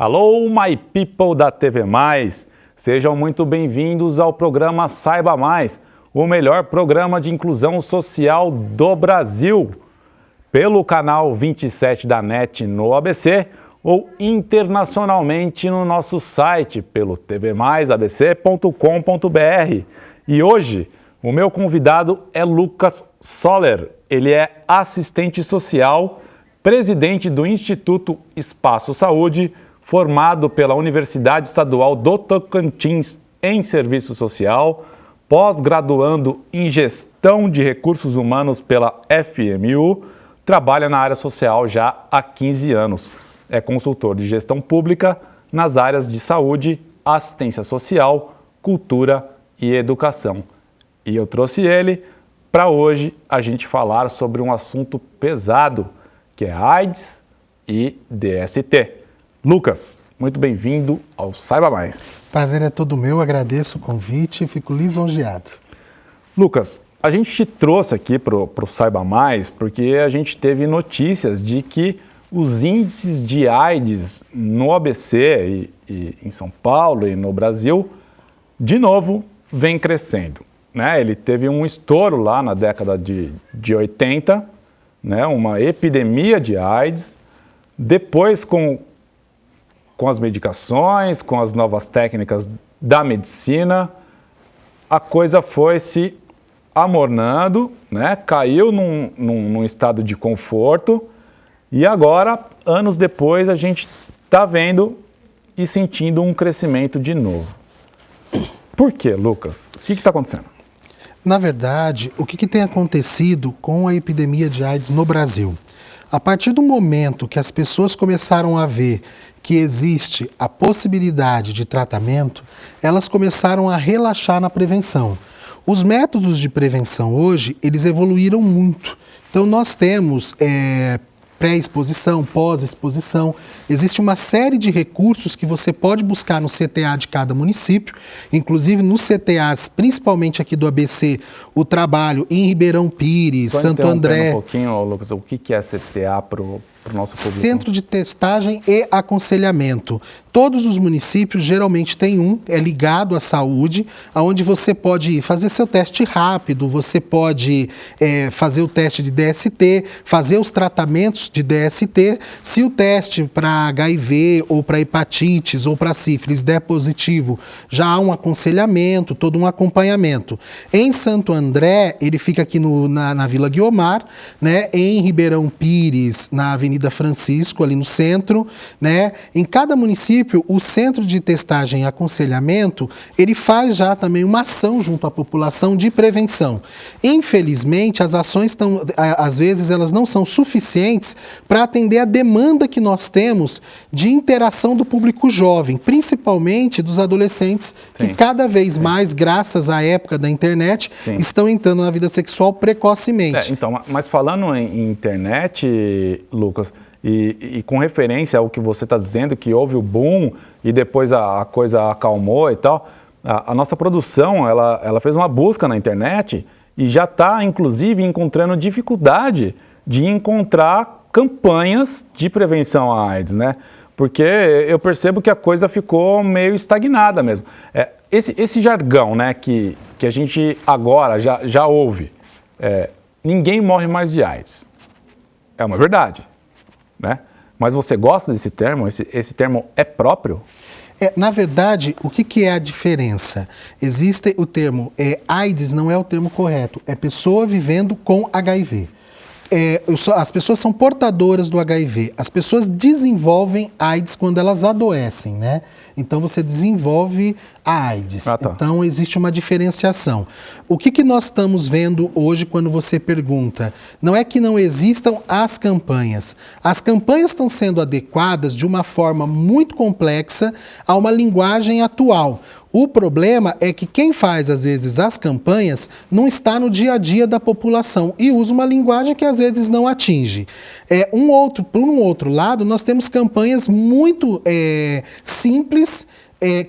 Alô, my people da TV Mais! Sejam muito bem-vindos ao programa Saiba Mais, o melhor programa de inclusão social do Brasil. Pelo canal 27 da NET no ABC ou internacionalmente no nosso site pelo tvmaisabc.com.br. E hoje, o meu convidado é Lucas Soller. Ele é assistente social, presidente do Instituto Espaço Saúde, formado pela Universidade Estadual do Tocantins em Serviço Social, pós-graduando em Gestão de Recursos Humanos pela FMU, trabalha na área social já há 15 anos. É consultor de gestão pública nas áreas de saúde, assistência social, cultura e educação. E eu trouxe ele para hoje a gente falar sobre um assunto pesado, que é AIDS e DST. Lucas, muito bem-vindo ao Saiba Mais. Prazer é todo meu, agradeço o convite e fico lisonjeado. Lucas, a gente te trouxe aqui para o Saiba Mais porque a gente teve notícias de que os índices de AIDS no ABC e em São Paulo e no Brasil, de novo, vem crescendo. Né? Ele teve um estouro lá na década de 80, né? Uma epidemia de AIDS. Depois, com as medicações, com as novas técnicas da medicina, a coisa foi se amornando, né? Caiu num estado de conforto e agora, anos depois, a gente está vendo e sentindo um crescimento de novo. Por quê, Lucas? O que está acontecendo? Na verdade, o que tem acontecido com a epidemia de AIDS no Brasil? A partir do momento que as pessoas começaram a ver que existe a possibilidade de tratamento, elas começaram a relaxar na prevenção. Os métodos de prevenção hoje, eles evoluíram muito. Então nós temos pré-exposição, pós-exposição. Existe uma série de recursos que você pode buscar no CTA de cada município, inclusive nos CTAs, principalmente aqui do ABC, o trabalho em Ribeirão Pires, Santo André. Um pouquinho, Lucas, o que é CTA para o nosso público? Centro de Testagem e Aconselhamento. Todos os municípios geralmente têm um, é ligado à saúde, onde você pode fazer seu teste rápido, você pode fazer o teste de DST, fazer os tratamentos de DST. Se o teste para HIV ou para hepatites ou para sífilis der positivo, já há um aconselhamento, todo um acompanhamento. Em Santo André, ele fica aqui na Vila Guiomar, né? Em Ribeirão Pires, na Avenida Francisco, ali no centro, né? Em cada município, o Centro de Testagem e Aconselhamento, ele faz já também uma ação junto à população de prevenção. Infelizmente, as ações às vezes, elas não são suficientes para atender a demanda que nós temos de interação do público jovem, principalmente dos adolescentes, que cada vez mais, graças à época da internet, estão entrando na vida sexual precocemente. Então, mas falando em internet, Lucas, e com referência ao que você está dizendo, que houve o boom e depois a coisa acalmou e tal, a nossa produção, ela fez uma busca na internet e já está, inclusive, encontrando dificuldade de encontrar campanhas de prevenção à AIDS, né? Porque eu percebo que a coisa ficou meio estagnada mesmo. Esse jargão, né, que a gente agora já ouve, ninguém morre mais de AIDS. É uma verdade. Né? Mas você gosta desse termo? Esse termo é próprio? Na verdade, o que é a diferença? Existe o termo AIDS, não é o termo correto, é pessoa vivendo com HIV. As pessoas são portadoras do HIV, as pessoas desenvolvem AIDS quando elas adoecem, né? Então você desenvolve a AIDS. Então existe uma diferenciação. O que nós estamos vendo hoje quando você pergunta? Não é que não existam as campanhas estão sendo adequadas de uma forma muito complexa a uma linguagem atual. O problema é que quem faz, às vezes, as campanhas não está no dia a dia da população e usa uma linguagem que, às vezes, não atinge. Por um outro lado, nós temos campanhas muito simples,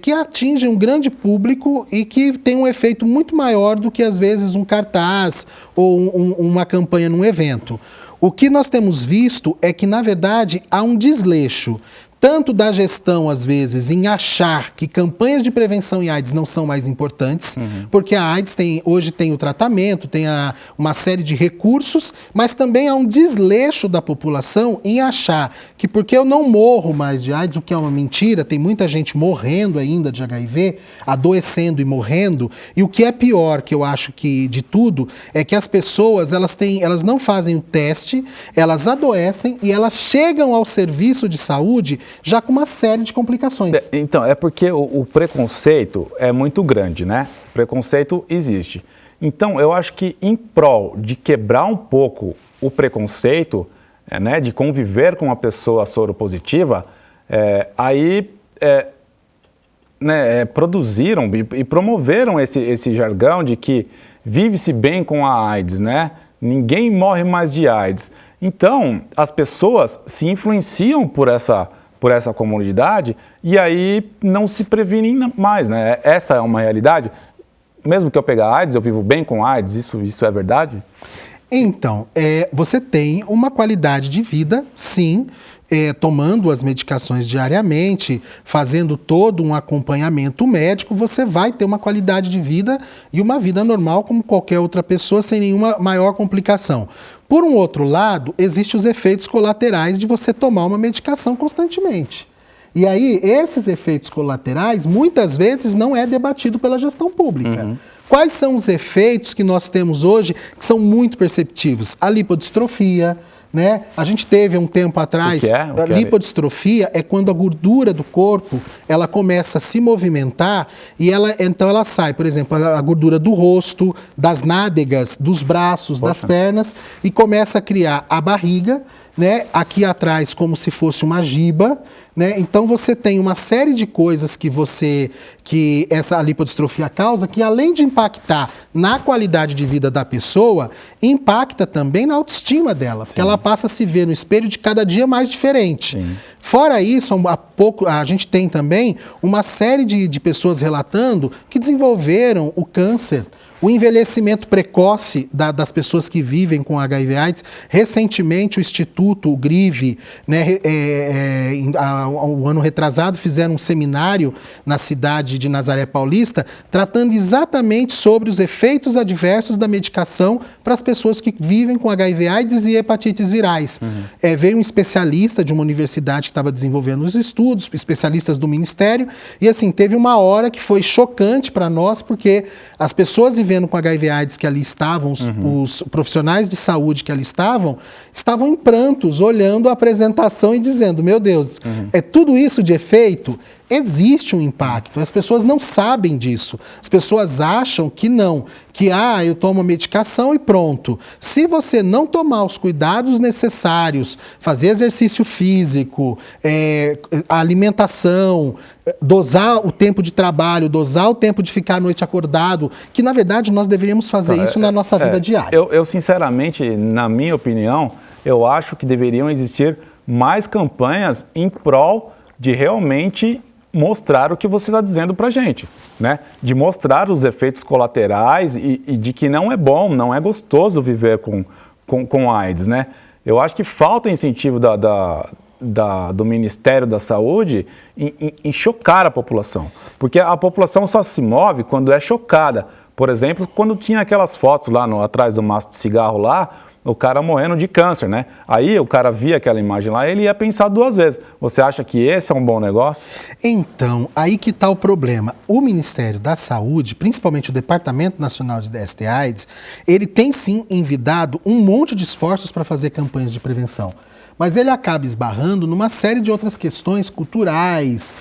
que atingem um grande público e que tem um efeito muito maior do que, às vezes, um cartaz ou uma campanha num evento. O que nós temos visto é que, na verdade, há um desleixo. tanto da gestão, às vezes, em achar que campanhas de prevenção em AIDS não são mais importantes, porque a AIDS hoje tem o tratamento, tem uma série de recursos, mas também há um desleixo da população em achar que porque eu não morro mais de AIDS, o que é uma mentira, tem muita gente morrendo ainda de HIV, adoecendo e morrendo, e o que é pior, que eu acho que de tudo, é que as pessoas, elas não fazem o teste, elas adoecem e elas chegam ao serviço de saúde já com uma série de complicações. Então, é porque o preconceito é muito grande, né? O preconceito existe. Então, eu acho que em prol de quebrar um pouco o preconceito, né, de conviver com uma pessoa soropositiva, produziram e promoveram esse jargão de que vive-se bem com a AIDS, né? Ninguém morre mais de AIDS. Então, as pessoas se influenciam por essa comunidade e aí não se previnem mais, né? Essa é uma realidade. Mesmo que eu pegar AIDS, eu vivo bem com AIDS, isso é verdade? Então, você tem uma qualidade de vida, sim, tomando as medicações diariamente, fazendo todo um acompanhamento médico, você vai ter uma qualidade de vida e uma vida normal como qualquer outra pessoa, sem nenhuma maior complicação. Por um outro lado, existem os efeitos colaterais de você tomar uma medicação constantemente. E aí, esses efeitos colaterais, muitas vezes, não é debatido pela gestão pública. Quais são os efeitos que nós temos hoje que são muito perceptivos? A lipodistrofia, né? A gente teve um tempo atrás, a lipodistrofia é quando a gordura do corpo, ela começa a se movimentar e então ela sai, por exemplo, a gordura do rosto, das nádegas, dos braços, das pernas e começa a criar a barriga, né? Aqui atrás como se fosse uma giba, né? Então você tem uma série de coisas que essa lipodistrofia causa, que além de impactar na qualidade de vida da pessoa, impacta também na autoestima dela, porque ela passa a se ver no espelho de cada dia mais diferente. Sim. Fora isso, a gente tem também uma série de pessoas relatando que desenvolveram o câncer, o envelhecimento precoce das pessoas que vivem com HIV/AIDS. Recentemente, o Instituto, o GRIV, né, o ano retrasado, fizeram um seminário na cidade de Nazaré Paulista, tratando exatamente sobre os efeitos adversos da medicação para as pessoas que vivem com HIV/AIDS e hepatites virais. Veio um especialista de uma universidade que estava desenvolvendo os estudos, especialistas do Ministério, e assim, teve uma hora que foi chocante para nós, porque as pessoas vivendo com HIV/AIDS que ali estavam, os profissionais de saúde que ali estavam em prantos, olhando a apresentação e dizendo, meu Deus, é tudo isso de efeito? Existe um impacto, as pessoas não sabem disso, as pessoas acham que não, que eu tomo a medicação e pronto. Se você não tomar os cuidados necessários, fazer exercício físico, a alimentação, dosar o tempo de trabalho, dosar o tempo de ficar à noite acordado, que na verdade nós deveríamos fazer isso na nossa vida diária. Eu sinceramente, na minha opinião, eu acho que deveriam existir mais campanhas em prol de realmente mostrar o que você está dizendo para a gente, né? De mostrar os efeitos colaterais e de que não é bom, não é gostoso viver com AIDS, né? Eu acho que falta incentivo do Ministério da Saúde em chocar a população, porque a população só se move quando é chocada. Por exemplo, quando tinha aquelas fotos lá atrás do maço de cigarro lá, o cara morrendo de câncer, né? Aí o cara via aquela imagem lá, ele ia pensar duas vezes. Você acha que esse é um bom negócio? Então, aí que está o problema. O Ministério da Saúde, principalmente o Departamento Nacional de DST/AIDS, ele tem sim envidado um monte de esforços para fazer campanhas de prevenção. Mas ele acaba esbarrando numa série de outras questões culturais,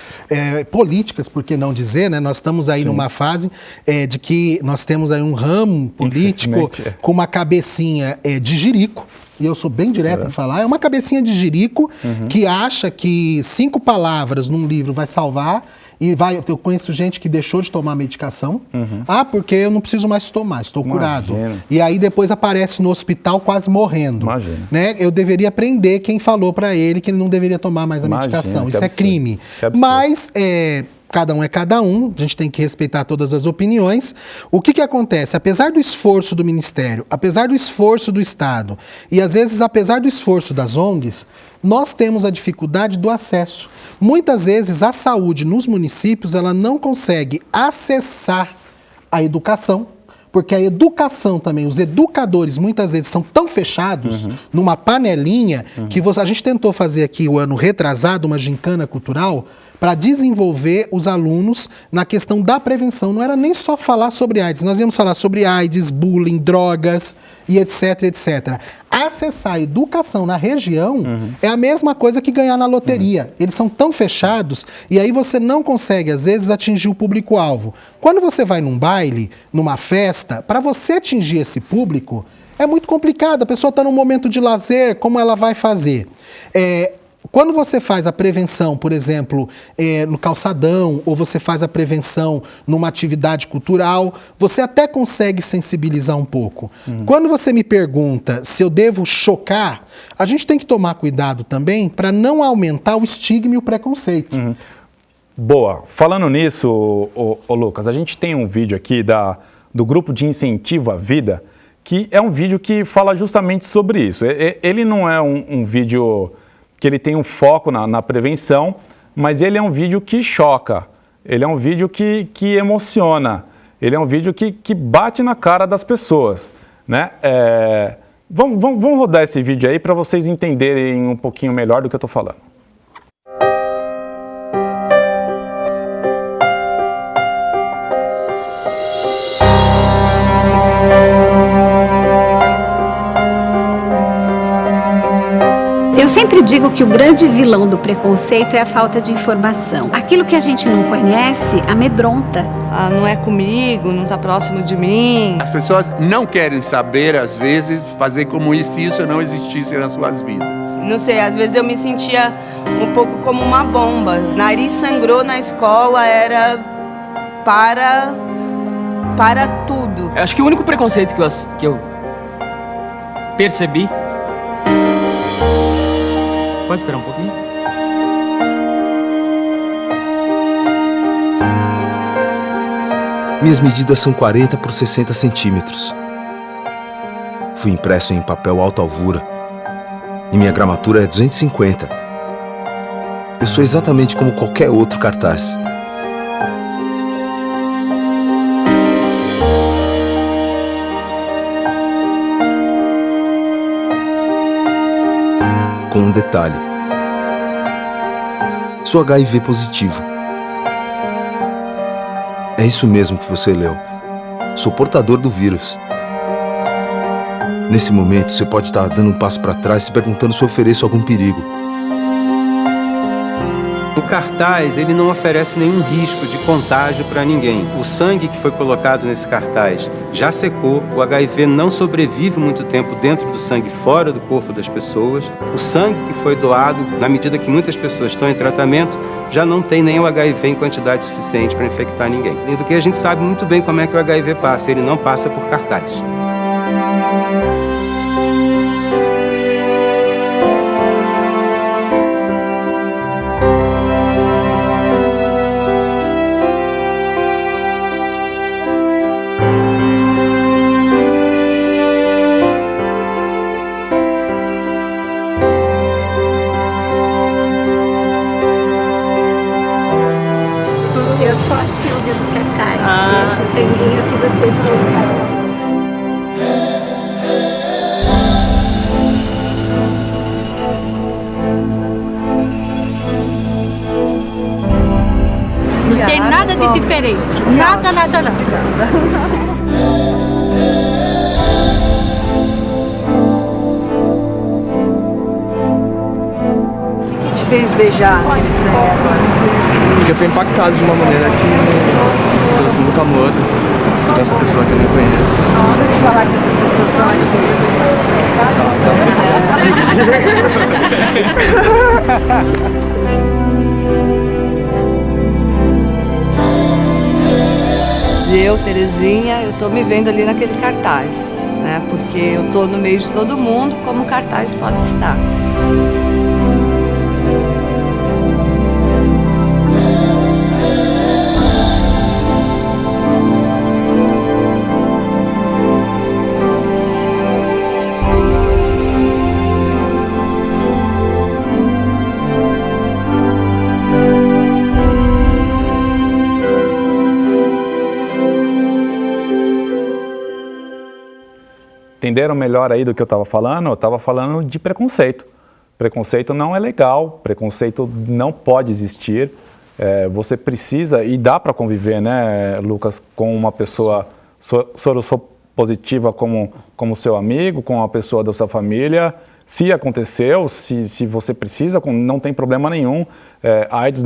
políticas, por que não dizer, né? Nós estamos aí numa fase de que nós temos aí um ramo político com uma cabecinha de jirico, e eu sou bem direto em falar, é uma cabecinha de jirico que acha que 5 palavras num livro vai salvar. Eu conheço gente que deixou de tomar medicação, porque eu não preciso mais tomar, estou curado. E aí depois aparece no hospital quase morrendo. Né? Eu deveria prender quem falou para ele que ele não deveria tomar mais a medicação. Isso é crime. Mas cada um é cada um, a gente tem que respeitar todas as opiniões. O que acontece? Apesar do esforço do Ministério, apesar do esforço do Estado e às vezes apesar do esforço das ONGs, nós temos a dificuldade do acesso. Muitas vezes a saúde nos municípios ela não consegue acessar a educação, porque a educação também, os educadores muitas vezes são tão fechados numa panelinha que a gente tentou fazer aqui o ano retrasado uma gincana cultural para desenvolver os alunos na questão da prevenção. Não era nem só falar sobre AIDS, nós íamos falar sobre AIDS, bullying, drogas e etc, etc. Acessar a educação na região é a mesma coisa que ganhar na loteria. Eles são tão fechados e aí você não consegue, às vezes, atingir o público-alvo. Quando você vai num baile, numa festa, para você atingir esse público, é muito complicado. A pessoa está num momento de lazer, como ela vai fazer? Quando você faz a prevenção, por exemplo, no calçadão, ou você faz a prevenção numa atividade cultural, você até consegue sensibilizar um pouco. Quando você me pergunta se eu devo chocar, a gente tem que tomar cuidado também para não aumentar o estigma e o preconceito. Boa. Falando nisso, ô Lucas, a gente tem um vídeo aqui do Grupo de Incentivo à Vida, que é um vídeo que fala justamente sobre isso. Ele não é um vídeo que ele tem um foco na prevenção, mas ele é um vídeo que choca, ele é um vídeo que emociona, ele é um vídeo que bate na cara das pessoas, né? Vamos rodar esse vídeo aí para vocês entenderem um pouquinho melhor do que eu estou falando. Eu sempre digo que o grande vilão do preconceito é a falta de informação. Aquilo que a gente não conhece amedronta. Não é comigo, não está próximo de mim. As pessoas não querem saber, às vezes, fazer como se isso não existisse nas suas vidas. Não sei, às vezes eu me sentia um pouco como uma bomba. Nariz sangrou na escola, era para tudo. Eu acho que o único preconceito que eu percebi... Pode esperar um pouquinho? Minhas medidas são 40 por 60 centímetros. Fui impresso em papel alta alvura e minha gramatura é 250. Eu sou exatamente como qualquer outro cartaz. Com um detalhe. Sou HIV positivo. É isso mesmo que você leu. Sou portador do vírus. Nesse momento, você pode estar dando um passo para trás se perguntando se ofereço algum perigo. O cartaz, ele não oferece nenhum risco de contágio para ninguém. O sangue que foi colocado nesse cartaz já secou, o HIV não sobrevive muito tempo dentro do sangue fora do corpo das pessoas. O sangue que foi doado, na medida que muitas pessoas estão em tratamento, já não tem nem o HIV em quantidade suficiente para infectar ninguém. Além do que a gente sabe muito bem como é que o HIV passa, ele não passa por cartaz. Eu sou a Silvia do cartaz. Esse sanguinho que vocês colocaram. Não tem nada de diferente. Nada. O que te fez beijar aquele sangue agora? Porque eu fui impactado de uma maneira que trouxe muito amor dessa pessoa que eu nem conheço. Nossa, deixa eu falar que essas pessoas são aqui. E eu, Terezinha, eu tô me vendo ali naquele cartaz, né? Porque eu tô no meio de todo mundo, como o cartaz pode estar. entenderam melhor aí do que eu estava falando de preconceito. Preconceito não é legal, preconceito não pode existir. Você precisa, e dá para conviver, né, Lucas, com uma pessoa soropositiva como seu amigo, com uma pessoa da sua família. Se aconteceu, se você precisa, não tem problema nenhum. AIDS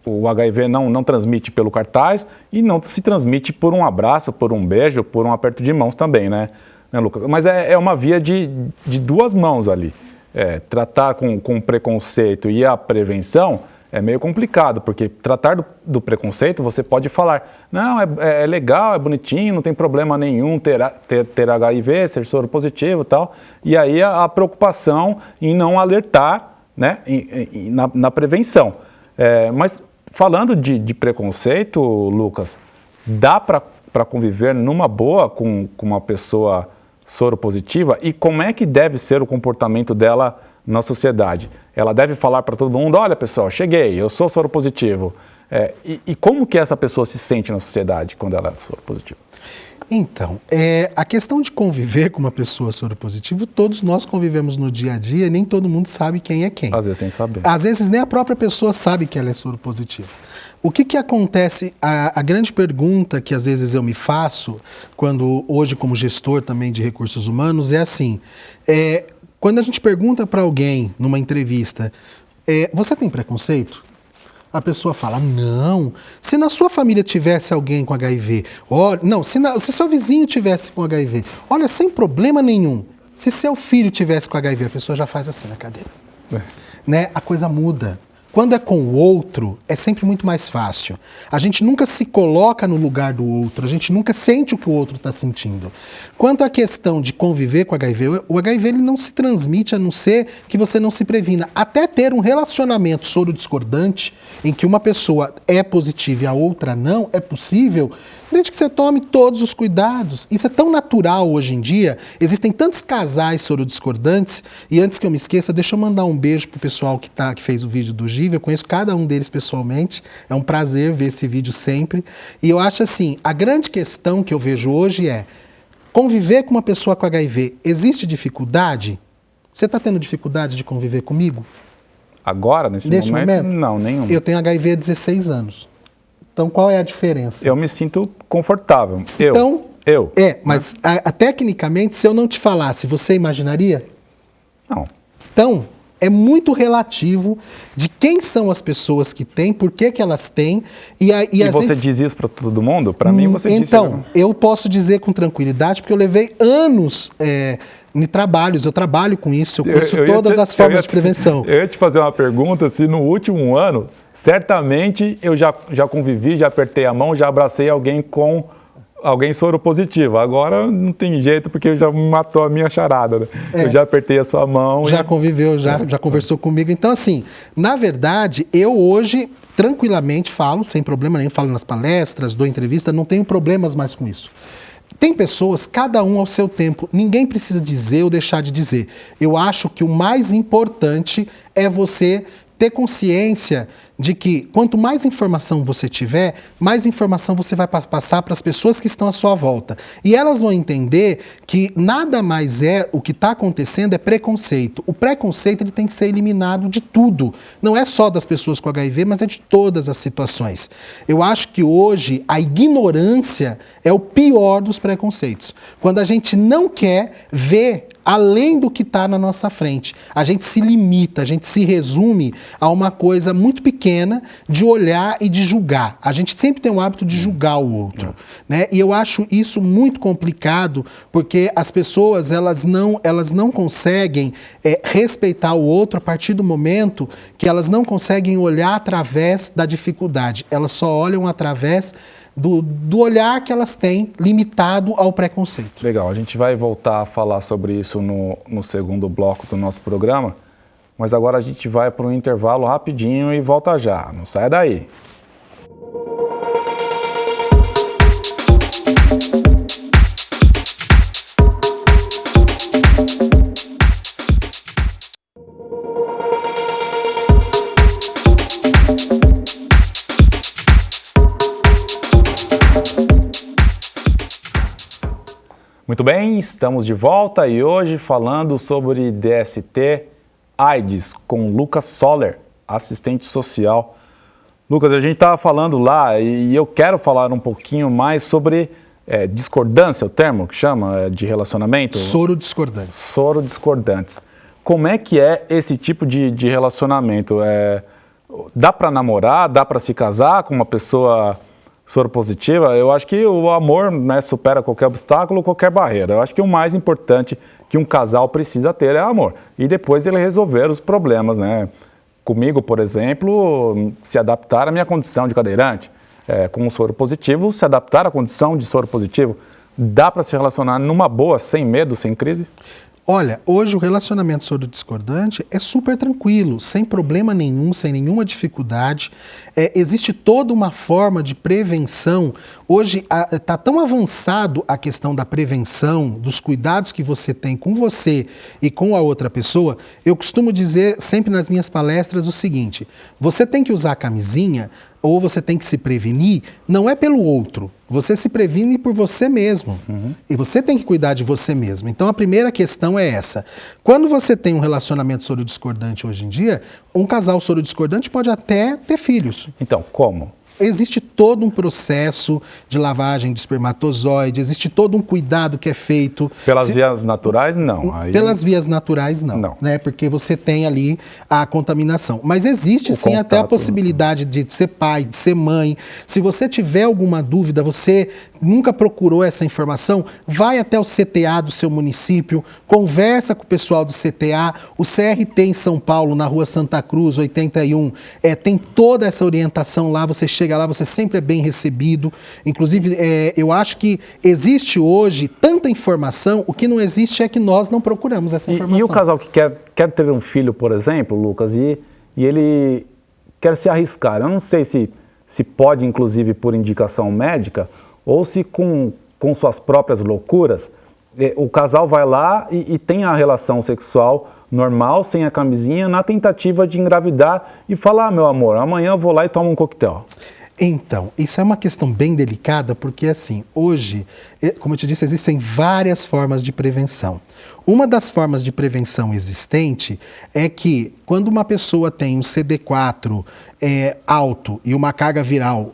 o HIV não transmite pelo cartaz e não se transmite por um abraço, por um beijo, por um aperto de mãos também, né Lucas? Mas é uma via de duas mãos ali. Tratar com preconceito e a prevenção é meio complicado, porque tratar do preconceito, você pode falar, não, é legal, é bonitinho, não tem problema nenhum ter HIV, ser soro positivo e tal, e aí a preocupação em não alertar, né, na prevenção. Mas falando de preconceito, Lucas, dá para conviver numa boa com uma pessoa soro positiva? E como é que deve ser o comportamento dela na sociedade? Ela deve falar para todo mundo, olha pessoal, cheguei, eu sou soro positivo. E como que essa pessoa se sente na sociedade quando ela é soro positiva? Então, a questão de conviver com uma pessoa soropositiva, todos nós convivemos no dia a dia e nem todo mundo sabe quem é quem. Às vezes sem saber. Às vezes nem a própria pessoa sabe que ela é soropositiva. O que acontece, a grande pergunta que às vezes eu me faço, hoje como gestor também de recursos humanos, é assim, quando a gente pergunta para alguém numa entrevista, você tem preconceito? A pessoa fala, não, se na sua família tivesse alguém com HIV, se seu vizinho tivesse com HIV, olha, sem problema nenhum. Se seu filho tivesse com HIV, a pessoa já faz assim na cadeira. Né? A coisa muda. Quando é com o outro, é sempre muito mais fácil. A gente nunca se coloca no lugar do outro, a gente nunca sente o que o outro está sentindo. Quanto à questão de conviver com o HIV, o HIV ele não se transmite a não ser que você não se previna. Até ter um relacionamento soro-discordante, em que uma pessoa é positiva e a outra não, é possível, desde que você tome todos os cuidados. Isso é tão natural hoje em dia, existem tantos casais soro-discordantes, e antes que eu me esqueça, deixa eu mandar um beijo pro pessoal que fez o vídeo do Giva, eu conheço cada um deles pessoalmente, é um prazer ver esse vídeo sempre, e eu acho assim, a grande questão que eu vejo hoje é, conviver com uma pessoa com HIV, existe dificuldade? Você está tendo dificuldade de conviver comigo? Agora, nesse momento? Não, nenhum. Eu tenho HIV há 16 anos. Então, qual é a diferença? Eu me sinto confortável. Mas tecnicamente, se eu não te falasse, você imaginaria? Não. Então, é muito relativo de quem são as pessoas que têm, por que elas têm. E você diz isso para todo mundo? Para mim, você disse... Então, eu posso dizer com tranquilidade, porque eu levei anos em trabalhos, eu trabalho com isso, eu conheço todas as formas de prevenção. Eu ia te fazer uma pergunta, se no último ano, certamente eu já convivi, já apertei a mão, já abracei alguém soro positivo. Agora não tem jeito, porque já matou a minha charada, né? Eu já apertei a sua mão. Já conviveu, já conversou comigo. Então, assim, na verdade, eu hoje tranquilamente falo, sem problema nenhum, falo nas palestras, dou entrevista, não tenho problemas mais com isso. Tem pessoas, cada um ao seu tempo, ninguém precisa dizer ou deixar de dizer. Eu acho que o mais importante é você ter consciência de que quanto mais informação você tiver, mais informação você vai passar para as pessoas que estão à sua volta. E elas vão entender que nada mais o que está acontecendo é preconceito. O preconceito ele tem que ser eliminado de tudo. Não é só das pessoas com HIV, mas é de todas as situações. Eu acho que hoje a ignorância é o pior dos preconceitos. Quando a gente não quer ver além do que está na nossa frente. A gente se limita, a gente se resume a uma coisa muito pequena de olhar e de julgar. A gente sempre tem o hábito de julgar o outro, né? E eu acho isso muito complicado, porque as pessoas elas não conseguem respeitar o outro a partir do momento que elas não conseguem olhar através da dificuldade. Elas só olham através do olhar que elas têm limitado ao preconceito. Legal, a gente vai voltar a falar sobre isso no segundo bloco do nosso programa, mas agora a gente vai para um intervalo rapidinho e volta já. Não sai daí. Muito bem, estamos de volta e hoje falando sobre DST AIDS com Lucas Soller, assistente social. Lucas, a gente estava falando lá e eu quero falar um pouquinho mais sobre discordância, o termo que chama de relacionamento? Soro-discordantes. Soro-discordantes. Como é que é esse tipo de relacionamento? Dá para namorar, dá para se casar com uma pessoa soropositiva? Eu acho que o amor, né, supera qualquer obstáculo, qualquer barreira. Eu acho que o mais importante que um casal precisa ter é amor. E depois ele resolver os problemas, né? Comigo, por exemplo, se adaptar à minha condição de cadeirante. Com o soro positivo, se adaptar à condição de soro positivo. Dá para se relacionar numa boa, sem medo, sem crise? Olha, hoje o relacionamento soro-discordante é super tranquilo, sem problema nenhum, sem nenhuma dificuldade. Existe toda uma forma de prevenção. Hoje está tão avançado a questão da prevenção, dos cuidados que você tem com você e com a outra pessoa. Eu costumo dizer sempre nas minhas palestras o seguinte: você tem que usar a camisinha ou você tem que se prevenir, não é pelo outro. Você se previne por você mesmo. E você tem que cuidar de você mesmo. Então, a primeira questão é essa. Quando você tem um relacionamento soro-discordante hoje em dia, um casal soro-discordante pode até ter filhos. Então, como? Existe todo um processo de lavagem de espermatozoide, existe todo um cuidado que é feito. Pelas vias naturais, não. Pelas vias naturais, não. Né? Porque você tem ali a contaminação. Mas existe sim até a possibilidade de ser pai, de ser mãe. Se você tiver alguma dúvida, você nunca procurou essa informação, vai até o CTA do seu município, conversa com o pessoal do CTA. O CRT em São Paulo, na Rua Santa Cruz, 81, tem toda essa orientação lá. Você chega lá, você sempre é bem recebido. Inclusive, eu acho que existe hoje tanta informação, o que não existe é que nós não procuramos essa informação. E o casal que quer ter um filho, por exemplo, Lucas, e ele quer se arriscar. Eu não sei se pode, inclusive, por indicação médica, ou se com suas próprias loucuras, o casal vai lá e tem a relação sexual normal, sem a camisinha, na tentativa de engravidar e falar: meu amor, amanhã eu vou lá e tomo um coquetel. Então, isso é uma questão bem delicada, porque assim, hoje, como eu te disse, existem várias formas de prevenção. Uma das formas de prevenção existente é que quando uma pessoa tem um CD4 alto e uma carga viral,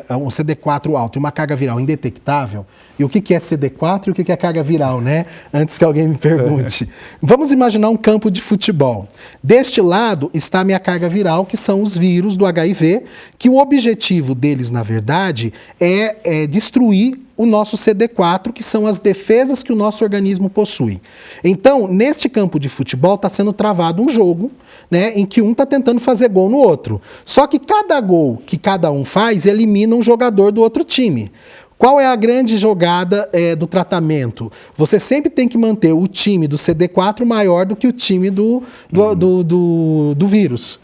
um CD4 alto e uma carga viral indetectável, e o que é CD4 e o que é carga viral, né? Antes que alguém me pergunte. Vamos imaginar um campo de futebol. Deste lado está a minha carga viral, que são os vírus do HIV, que o objetivo deles, na verdade, é destruir o nosso CD4, que são as defesas que o nosso organismo possui. Então, neste campo de futebol está sendo travado um jogo, né, em que um está tentando fazer gol no outro. Só que cada gol que cada um faz elimina um jogador do outro time. Qual é a grande jogada do tratamento? Você sempre tem que manter o time do CD4 maior do que o time do vírus.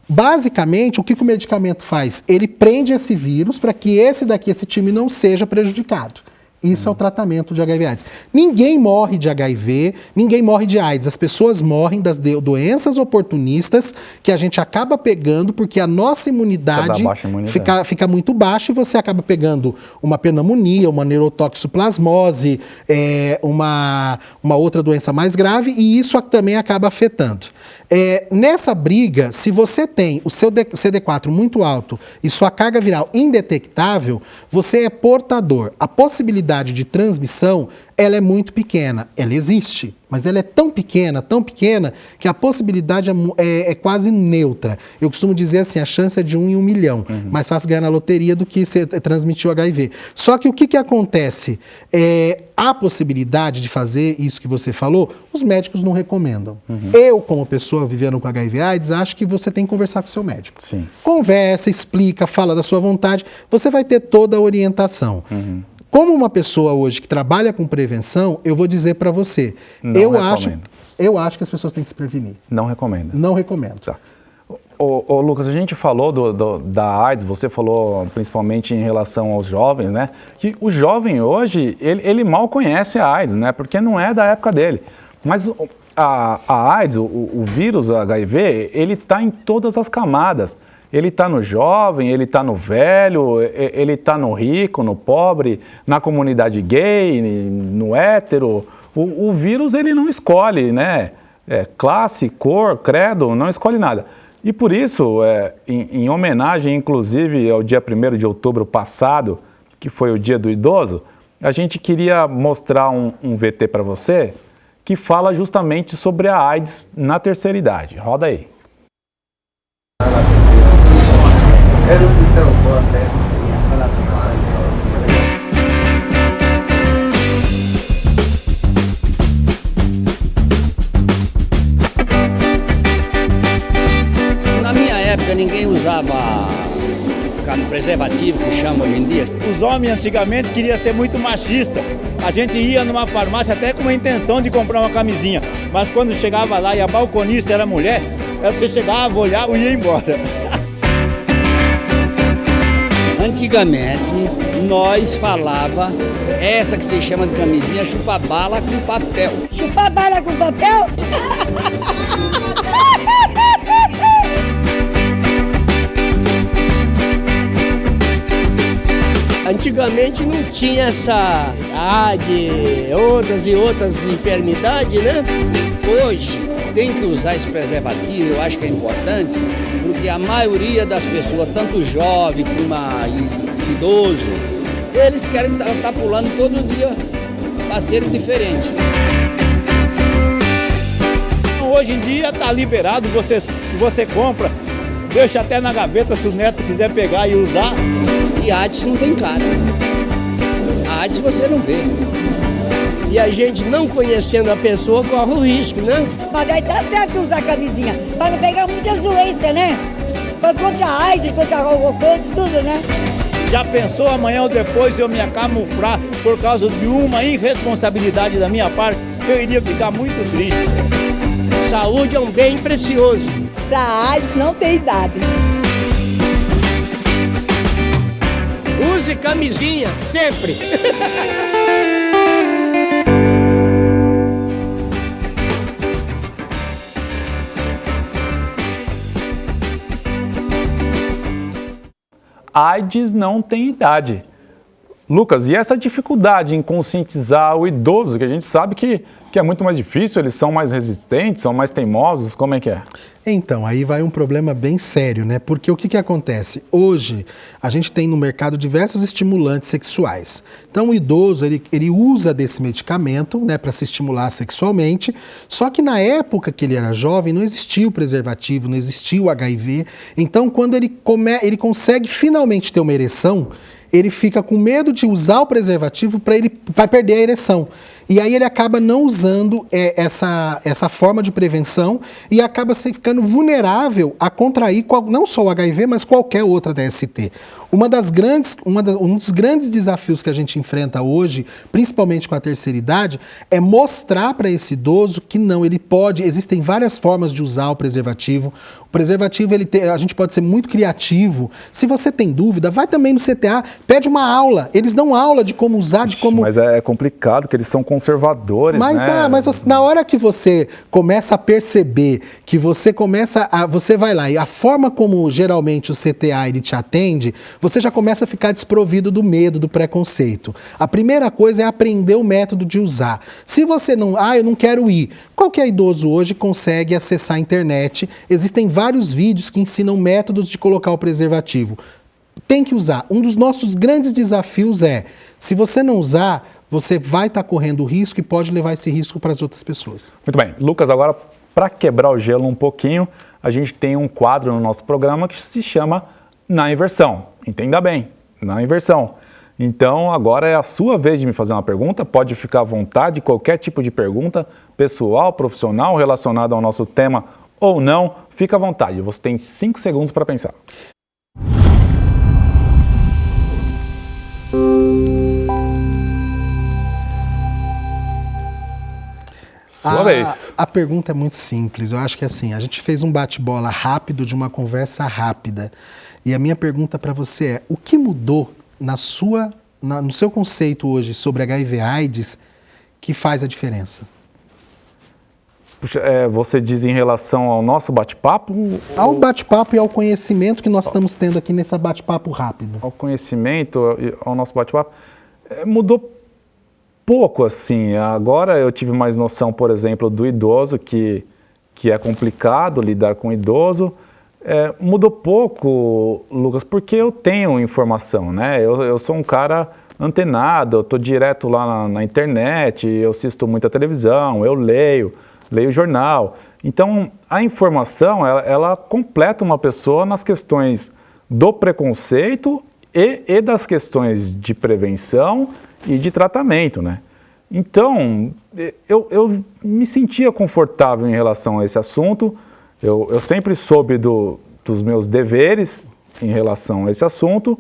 Basicamente, o que o medicamento faz? Ele prende esse vírus para que esse time não seja prejudicado. Isso é o tratamento de HIV/AIDS. Ninguém morre de HIV, ninguém morre de AIDS. As pessoas morrem das doenças oportunistas que a gente acaba pegando porque a nossa imunidade fica muito baixa e você acaba pegando uma pneumonia, uma neurotoxoplasmose, uma outra doença mais grave, e isso também acaba afetando. Nessa briga, se você tem o seu CD4 muito alto e sua carga viral indetectável, você é portador. A possibilidade de transmissão, ela é muito pequena. Ela existe, mas ela é tão pequena, que a possibilidade é quase neutra. Eu costumo dizer assim, a chance é de 1 em 1 milhão. Mais fácil ganhar na loteria do que você transmitir o HIV. Só que o que acontece? A possibilidade de fazer isso que você falou, os médicos não recomendam. Eu, como pessoa vivendo com HIV/AIDS, acho que você tem que conversar com o seu médico. Sim. Conversa, explica, fala da sua vontade, você vai ter toda a orientação. Como uma pessoa hoje que trabalha com prevenção, eu vou dizer para você, eu acho que as pessoas têm que se prevenir. Não recomendo. Não recomendo. Tá. Ô, Lucas, a gente falou da AIDS, você falou principalmente em relação aos jovens, né? Que o jovem hoje, ele mal conhece a AIDS, né? Porque não é da época dele. Mas a AIDS, o vírus HIV, ele está em todas as camadas. Ele está no jovem, ele está no velho, ele está no rico, no pobre, na comunidade gay, no hétero. O vírus ele não escolhe, né? Classe, cor, credo, não escolhe nada. E por isso, em homenagem inclusive ao dia 1º de outubro passado, que foi o Dia do Idoso, a gente queria mostrar um VT para você que fala justamente sobre a AIDS na terceira idade. Roda aí. Na minha época ninguém usava preservativo, que chama hoje em dia. Os homens antigamente queriam ser muito machistas. A gente ia numa farmácia até com a intenção de comprar uma camisinha, mas quando chegava lá e a balconista era mulher, você chegava, olhava e ia embora. Antigamente, nós falava essa que se chama de camisinha, chupar bala com papel. Chupar bala com papel? Antigamente não tinha essa outras e outras enfermidades, né? Hoje tem que usar esse preservativo, eu acho que é importante, porque a maioria das pessoas, tanto jovem como idoso, eles querem estar pulando todo dia parceiro diferente. Hoje em dia está liberado, você compra, deixa até na gaveta se o neto quiser pegar e usar. E a AIDS não tem cara. A AIDS você não vê. E a gente não conhecendo a pessoa corre o risco, né? Mas aí tá certo usar camisinha, para não pegar muitas doenças, né? Contra a AIDS, contra a tudo, né? Já pensou amanhã ou depois eu me camuflar por causa de uma irresponsabilidade da minha parte? Eu iria ficar muito triste. Saúde é um bem precioso. Para a AIDS não tem idade. Use camisinha, sempre! AIDS não tem idade. Lucas, e essa dificuldade em conscientizar o idoso, que a gente sabe que é muito mais difícil, eles são mais resistentes, são mais teimosos, como é que é? Então, aí vai um problema bem sério, né? Porque o que acontece? Hoje, a gente tem no mercado diversos estimulantes sexuais. Então, o idoso, ele usa desse medicamento, né, para se estimular sexualmente, só que na época que ele era jovem, não existia o preservativo, não existia o HIV. Então, quando ele consegue finalmente ter uma ereção, ele fica com medo de usar o preservativo para ele vai perder a ereção. E aí ele acaba não usando essa forma de prevenção e acaba ficando vulnerável a contrair não só o HIV, mas qualquer outra DST. Um dos grandes desafios que a gente enfrenta hoje, principalmente com a terceira idade, é mostrar para esse idoso que não, ele pode, existem várias formas de usar o preservativo. O preservativo, a gente pode ser muito criativo. Se você tem dúvida, vai também no CTA, pede uma aula. Eles dão aula de como usar, de como... Mas é complicado, que eles são conservadores, né? Mas na hora que você começa a perceber, que você você vai lá e a forma como geralmente o CTA ele te atende, você já começa a ficar desprovido do medo, do preconceito. A primeira coisa é aprender o método de usar. Se você não, eu não quero ir, qualquer idoso hoje consegue acessar a internet, existem vários vídeos que ensinam métodos de colocar o preservativo. Tem que usar. Um dos nossos grandes desafios se você não usar, você vai estar correndo risco e pode levar esse risco para as outras pessoas. Muito bem. Lucas, agora, para quebrar o gelo um pouquinho, a gente tem um quadro no nosso programa que se chama Na Inversão. Entenda bem, na inversão. Então, agora é a sua vez de me fazer uma pergunta. Pode ficar à vontade, qualquer tipo de pergunta, pessoal, profissional, relacionada ao nosso tema ou não, fica à vontade. Você tem 5 segundos para pensar. Sua vez. A pergunta é muito simples. Eu acho que assim, a gente fez um bate-bola rápido de uma conversa rápida. E a minha pergunta para você é: o que mudou no seu conceito hoje sobre HIV/AIDS que faz a diferença? Puxa, você diz em relação ao nosso bate-papo? Ao bate-papo e ao conhecimento que nós estamos tendo aqui nesse bate-papo rápido. Ao conhecimento, ao nosso bate-papo. Mudou pouco, assim. Agora eu tive mais noção, por exemplo, do idoso, que é complicado lidar com o idoso. Mudou pouco, Lucas, porque eu tenho informação, né? Eu sou um cara antenado, eu estou direto lá na internet, eu assisto muita televisão, eu leio jornal. Então, a informação, ela completa uma pessoa nas questões do preconceito e das questões de prevenção e de tratamento, né? Então, eu me sentia confortável em relação a esse assunto. Eu sempre soube dos meus deveres em relação a esse assunto.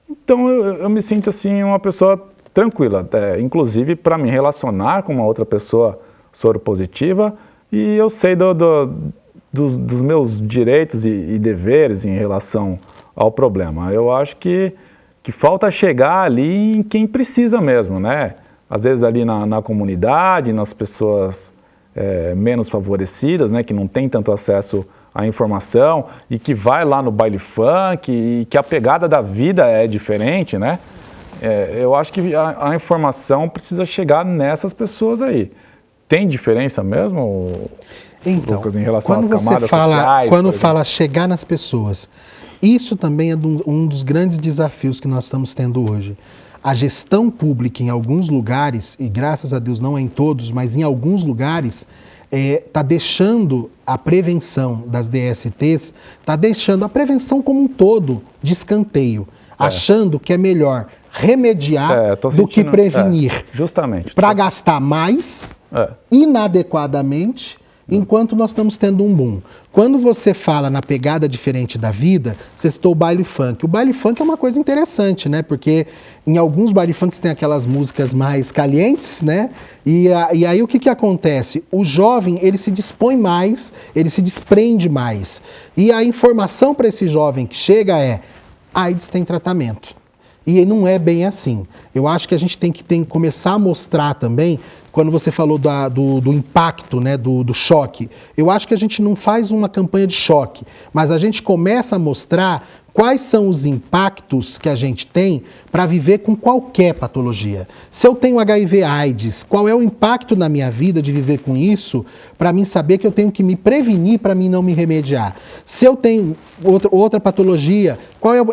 Então, eu me sinto, assim, uma pessoa tranquila, inclusive para me relacionar com uma outra pessoa soropositiva, e eu sei dos meus direitos e deveres em relação ao problema. Eu acho que falta chegar ali em quem precisa mesmo, né? Às vezes ali na comunidade, nas pessoas menos favorecidas, né? Que não tem tanto acesso à informação e que vai lá no baile funk e que a pegada da vida é diferente, né? Eu acho que a informação precisa chegar nessas pessoas aí. Tem diferença mesmo, então, Lucas, em relação às camadas sociais? Quando sociais? fala chegar nas pessoas, isso também é um dos grandes desafios que nós estamos tendo hoje. A gestão pública em alguns lugares, e graças a Deus não é em todos, mas em alguns lugares, está deixando a prevenção das DSTs, está deixando a prevenção como um todo de escanteio, achando que é melhor remediar do que prevenir. Justamente. Para gastar mais, inadequadamente, enquanto nós estamos tendo um boom. Quando você fala na pegada diferente da vida, você citou o baile funk. O baile funk é uma coisa interessante, né? Porque em alguns baile funks tem aquelas músicas mais calientes, né? E aí o que acontece? O jovem, ele se dispõe mais, ele se desprende mais. E a informação para esse jovem que chega é: AIDS tem tratamento. E não é bem assim. Eu acho que a gente tem que começar a mostrar também, quando você falou do impacto, né, do choque, eu acho que a gente não faz uma campanha de choque, mas a gente começa a mostrar quais são os impactos que a gente tem para viver com qualquer patologia. Se eu tenho HIV/AIDS, qual é o impacto na minha vida de viver com isso, para mim saber que eu tenho que me prevenir para mim não me remediar. Se eu tenho outra patologia,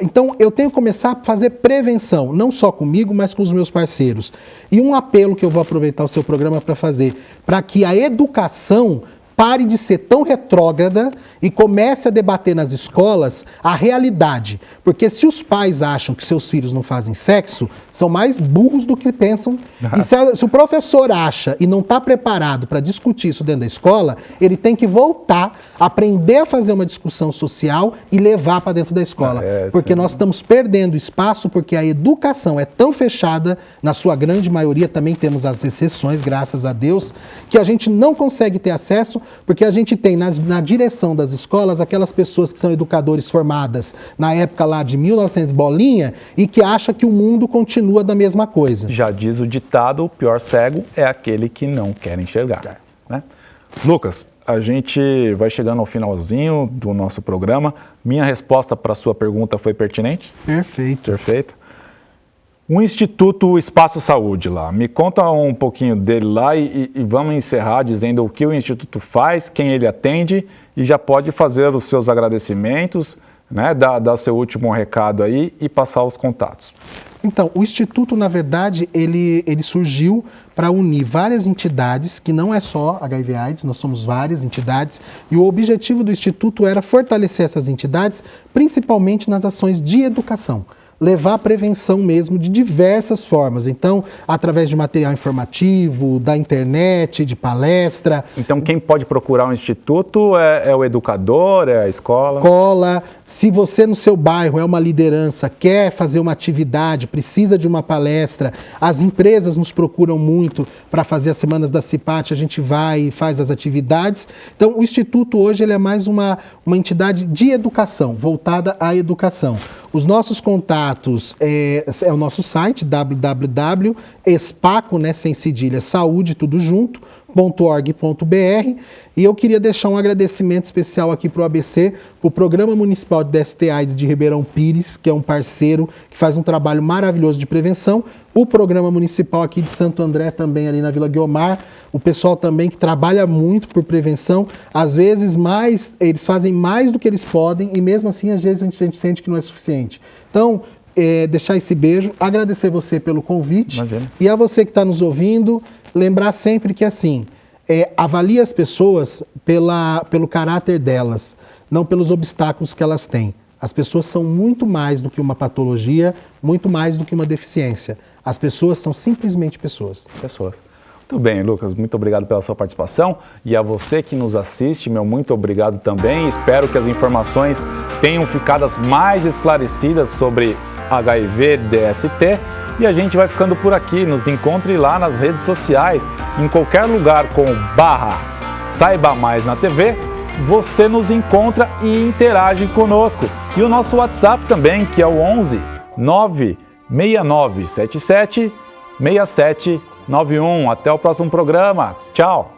então eu tenho que começar a fazer prevenção, não só comigo, mas com os meus parceiros. E um apelo que eu vou aproveitar o seu programa para fazer, para que a educação pare de ser tão retrógrada e comece a debater nas escolas a realidade. Porque se os pais acham que seus filhos não fazem sexo, são mais burros do que pensam. E se o professor acha e não está preparado para discutir isso dentro da escola, ele tem que voltar, aprender a fazer uma discussão social e levar para dentro da escola. Porque nós estamos perdendo espaço, porque a educação é tão fechada, na sua grande maioria, também temos as exceções, graças a Deus, que a gente não consegue ter acesso, porque a gente tem na direção das escolas aquelas pessoas que são educadores formadas na época lá de 1900 bolinha e que acha que o mundo continua da mesma coisa. Já diz o ditado, o pior cego é aquele que não quer enxergar. Né? Lucas, a gente vai chegando ao finalzinho do nosso programa. Minha resposta para a sua pergunta foi pertinente? Perfeito. Perfeito. O Instituto Espaço Saúde lá, me conta um pouquinho dele lá e vamos encerrar dizendo o que o Instituto faz, quem ele atende, e já pode fazer os seus agradecimentos, né, dar seu último recado aí e passar os contatos. Então, o Instituto, na verdade, ele surgiu para unir várias entidades, que não é só HIV/AIDS, nós somos várias entidades, e o objetivo do Instituto era fortalecer essas entidades, principalmente nas ações de educação. Levar a prevenção mesmo de diversas formas. Então, através de material informativo, da internet, de palestra. Então, quem pode procurar o Instituto é o educador, é a escola? Escola. Se você no seu bairro é uma liderança, quer fazer uma atividade, precisa de uma palestra, as empresas nos procuram muito para fazer as semanas da CIPAT, a gente vai e faz as atividades. Então, o Instituto hoje ele é mais uma entidade de educação, voltada à educação. Os nossos contatos é o nosso site, www.espaco, né, sem cedilha, saúde, tudo junto, E eu queria deixar um agradecimento especial aqui para o ABC, para o Programa Municipal de DST/AIDS de Ribeirão Pires, que é um parceiro que faz um trabalho maravilhoso de prevenção, o Programa Municipal aqui de Santo André, também ali na Vila Guiomar, o pessoal também que trabalha muito por prevenção, às vezes eles fazem mais do que eles podem e mesmo assim às vezes a gente sente que não é suficiente. Então, deixar esse beijo, agradecer você pelo convite. Imagina. E a você que está nos ouvindo, lembrar sempre que assim, avalie as pessoas pelo caráter delas, não pelos obstáculos que elas têm. As pessoas são muito mais do que uma patologia, muito mais do que uma deficiência. As pessoas são simplesmente pessoas. Muito bem, Lucas, muito obrigado pela sua participação. E a você que nos assiste, meu muito obrigado também. Espero que as informações tenham ficado mais esclarecidas sobre HIV, DST. E a gente vai ficando por aqui. Nos encontre lá nas redes sociais, em qualquer lugar com /Saiba Mais na TV. Você nos encontra e interage conosco. E o nosso WhatsApp também, que é o 11 96977 6791. Até o próximo programa. Tchau!